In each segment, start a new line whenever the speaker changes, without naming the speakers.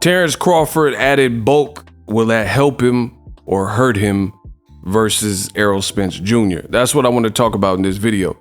Terence Crawford added bulk. Will that help him or hurt him versus Errol Spence Jr.? That's what I want to talk about in this video.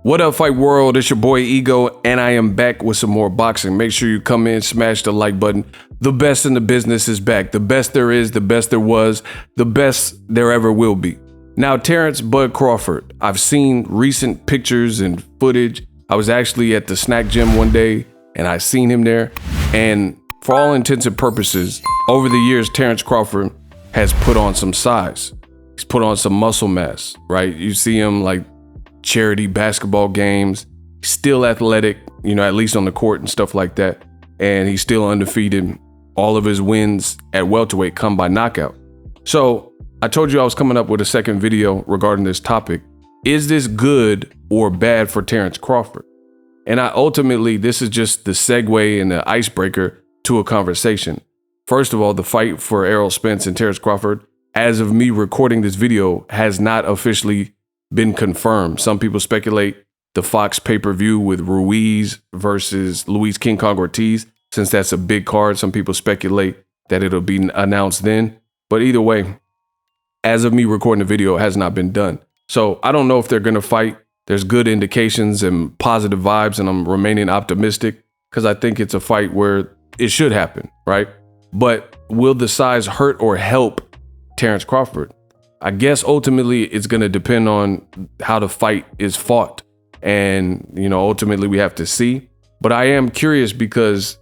What up, Fight World? It's your boy Ego, and I am back with some more boxing. Make sure you come in, smash the like button. The best in the business is back. The best there is, the best there was, the best there ever will be. Now, Terence Bud Crawford. I've seen recent pictures and footage. I was actually at the snack gym one day, and I seen him there. And for all intents and purposes, over the years, Terence Crawford has put on some size. He's put on some muscle mass, right? You see him like charity basketball games, still athletic, at least on the court and stuff like that. And he's still undefeated. All of his wins at welterweight come by knockout. So I told you I was coming up with a second video regarding this topic. Is this good or bad for Terence Crawford? And this is just the segue and the icebreaker to a conversation. First of all, the fight for Errol Spence and Terence Crawford, as of me recording this video, has not officially been confirmed. Some people speculate the Fox pay-per-view with Ruiz versus Luis King Kong Ortiz, since that's a big card. Some people speculate that it'll be announced then. But either way, as of me recording the video, it has not been done. So I don't know if they're going to fight. There's good indications and positive vibes, and I'm remaining optimistic because I think it's a fight where it should happen, right? But will the size hurt or help Terence Crawford? I guess ultimately it's going to depend on how the fight is fought. And, ultimately we have to see. But I am curious because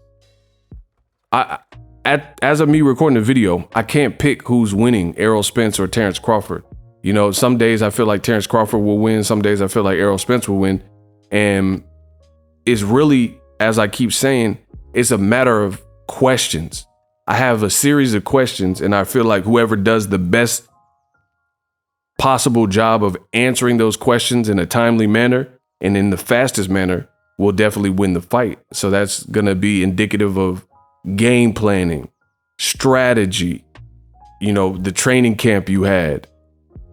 as of me recording the video, I can't pick who's winning, Errol Spence or Terence Crawford. Some days I feel like Terence Crawford will win. Some days I feel like Errol Spence will win. And it's really, as I keep saying, it's a matter of questions. I have a series of questions, and I feel like whoever does the best possible job of answering those questions in a timely manner and in the fastest manner will definitely win the fight. So that's going to be indicative of game planning, strategy, the training camp you had,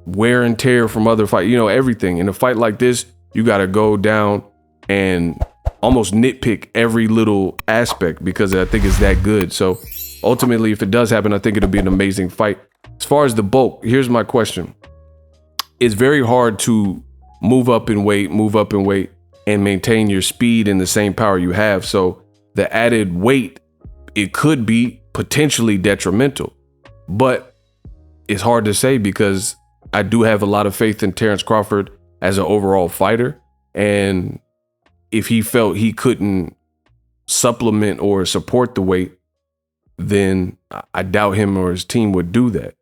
wear and tear from other fights, everything. In a fight like this, you got to go down and almost nitpick every little aspect because I think it's that good. So ultimately, if it does happen, I think it'll be an amazing fight. As far as the bulk, here's my question. It's very hard to move up in weight and maintain your speed and the same power you have. So the added weight, it could be potentially detrimental, but it's hard to say because I do have a lot of faith in Terence Crawford as an overall fighter. And if he felt he couldn't supplement or support the weight, then I doubt him or his team would do that.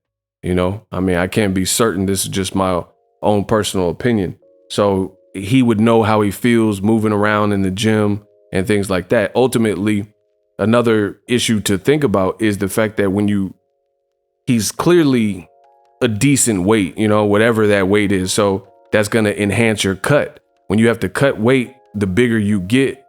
I can't be certain. This is just my own personal opinion. So he would know how he feels moving around in the gym and things like that. Ultimately, another issue to think about is the fact that he's clearly a decent weight, whatever that weight is. So that's going to enhance your cut. When you have to cut weight, the bigger you get,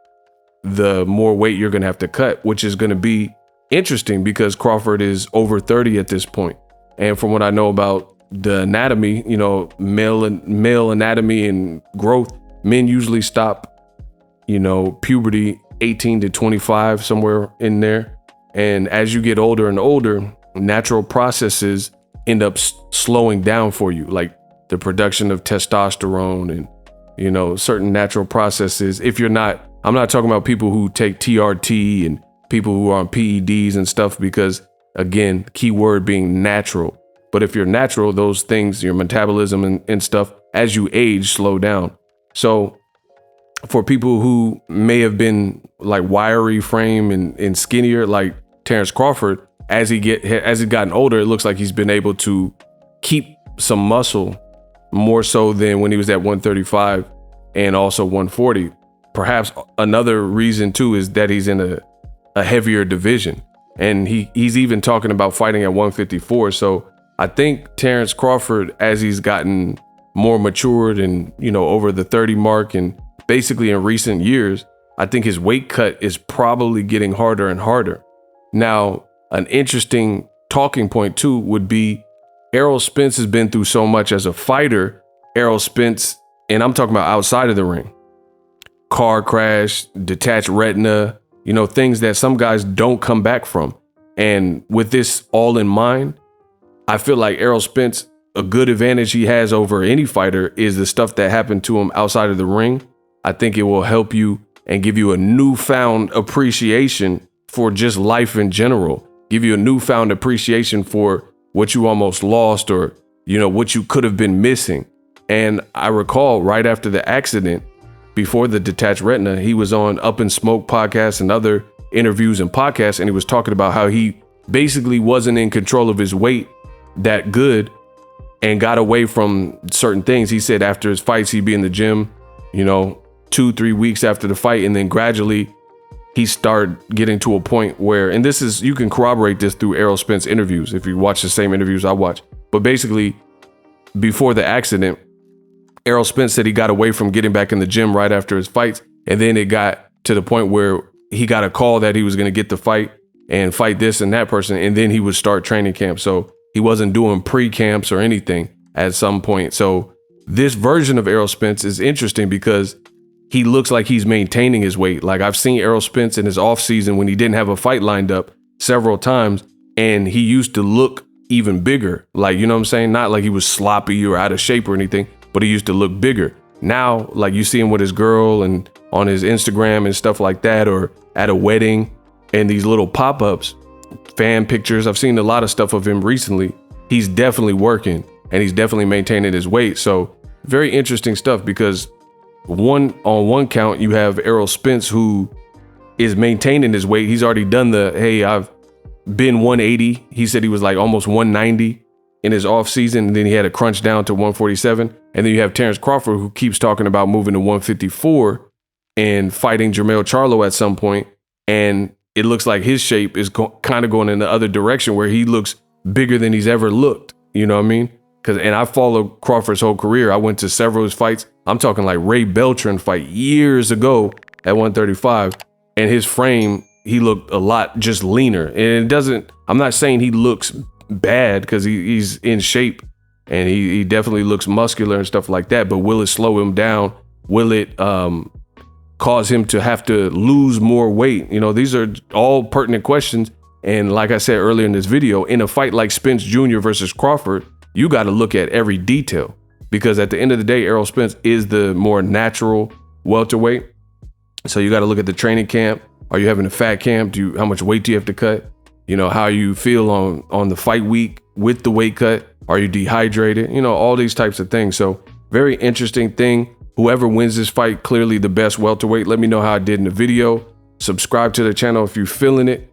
the more weight you're going to have to cut, which is going to be interesting because Crawford is over 30 at this point. And from what I know about the anatomy, male anatomy and growth, men usually stop, puberty 18 to 25, somewhere in there. And as you get older and older, natural processes end up slowing down for you, like the production of testosterone and, certain natural processes. I'm not talking about people who take TRT and people who are on PEDs and stuff, because again, key word being natural. But if you're natural, those things, your metabolism and stuff, as you age, slow down. So for people who may have been like wiry frame and skinnier, like Terence Crawford, as he's gotten older, it looks like he's been able to keep some muscle more so than when he was at 135 and also 140. Perhaps another reason too is that he's in a heavier division, and he's even talking about fighting at 154. So I think Terence Crawford, as he's gotten more matured and, over the 30 mark and basically in recent years, I think his weight cut is probably getting harder and harder. Now, an interesting talking point too would be Errol Spence has been through so much as a fighter. Errol Spence, and I'm talking about outside of the ring, car crash, detached retina, things that some guys don't come back from. And with this all in mind, I feel like Errol Spence, a good advantage he has over any fighter is the stuff that happened to him outside of the ring. I think it will help you and give you a newfound appreciation for just life in general, give you a newfound appreciation for what you almost lost or, you know, what you could have been missing. And I recall right after the accident, before the detached retina, he was on Up in Smoke podcast and other interviews and podcasts, and he was talking about how he basically wasn't in control of his weight that good and got away from certain things. He said after his fights, he'd be in the gym, you know, 2-3 weeks after the fight, and then gradually he started getting to a point where, and this is, you can corroborate this through Errol Spence interviews if you watch the same interviews I watch, but basically before the accident, Errol Spence said he got away from getting back in the gym right after his fights, and then it got to the point where he got a call that he was going to get the fight and fight this and that person, and then he would start training camp. So he wasn't doing pre-camps or anything at some point. So this version of Errol Spence is interesting because he looks like he's maintaining his weight. Like I've seen Errol Spence in his off season when he didn't have a fight lined up several times, and he used to look even bigger. Like, you know what I'm saying? Not like he was sloppy or out of shape or anything, but he used to look bigger. Now, like you see him with his girl and on his Instagram and stuff like that, or at a wedding and these little pop-ups, fan pictures. I've seen a lot of stuff of him recently. He's definitely working and he's definitely maintaining his weight. So very interesting stuff, because on one count, you have Errol Spence, who is maintaining his weight. He's already done the, hey, I've been 180. He said he was like almost 190 in his off season, and then he had to crunch down to 147. And then you have Terence Crawford, who keeps talking about moving to 154 and fighting Jermell Charlo at some point. And it looks like his shape is kind of going in the other direction, where he looks bigger than he's ever looked. You know what I mean? And I followed Crawford's whole career. I went to several of his fights. I'm talking like Ray Beltran fight years ago at 135. And his frame, he looked a lot just leaner. And it doesn't, I'm not saying he looks bad, because he's in shape and he definitely looks muscular and stuff like that. But will it slow him down? Will it cause him to have to lose more weight? You know, these are all pertinent questions. And like I said earlier in this video, in a fight like Spence Jr. versus Crawford, you got to look at every detail, because at the end of the day, Errol Spence is the more natural welterweight. So you got to look at the training camp. Are you having a fat camp? How much weight do you have to cut? You know, how you feel on the fight week with the weight cut? Are you dehydrated? You know, all these types of things. So very interesting thing. Whoever wins this fight, clearly the best welterweight. Let me know how I did in the video. Subscribe to the channel if you're feeling it.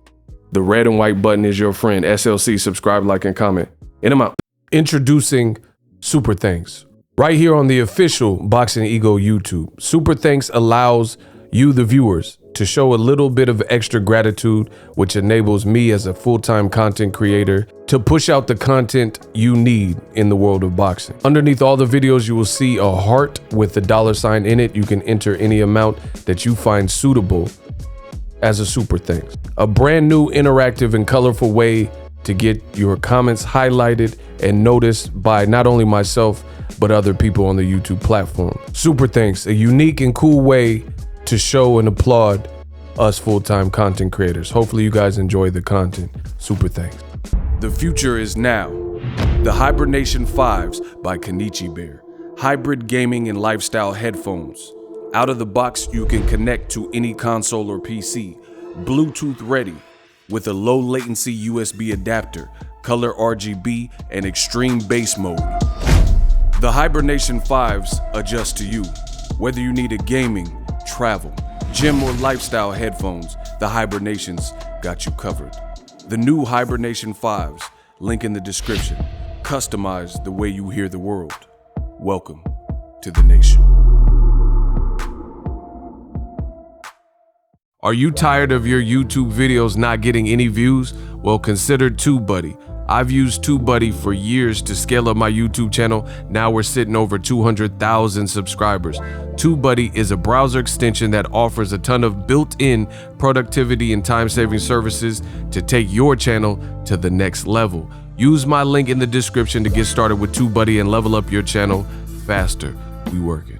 The red and white button is your friend. SLC, subscribe, like, and comment. And I'm out. Introducing Super Thanks right here on the official Boxing Ego YouTube. Super Thanks allows you, the viewers, to show a little bit of extra gratitude, which enables me as a full-time content creator to push out the content you need in the world of boxing. Underneath all the videos, you will see a heart with the $sign in it. You can enter any amount that you find suitable as a super thanks. A brand new interactive and colorful way to get your comments highlighted and noticed by not only myself, but other people on the YouTube platform. Super thanks, a unique and cool way to show and applaud us full-time content creators. Hopefully you guys enjoy the content. Super thanks. The future is now. The Hibernation 5s by Kenichi Bear. Hybrid gaming and lifestyle headphones. Out of the box, you can connect to any console or PC. Bluetooth ready with a low latency USB adapter, color RGB, and extreme bass mode. The Hibernation 5s adjust to you. Whether you need a gaming, travel, gym, or lifestyle headphones, the Hibernations got you covered. The new Hibernation 5s, link in the description. Customize the way you hear the world. Welcome to the nation. Are you tired of your YouTube videos not getting any views? Well, consider TubeBuddy. I've used TubeBuddy for years to scale up my YouTube channel. Now we're sitting over 200,000 subscribers. TubeBuddy is a browser extension that offers a ton of built-in productivity and time-saving services to take your channel to the next level. Use my link in the description to get started with TubeBuddy and level up your channel faster. We working.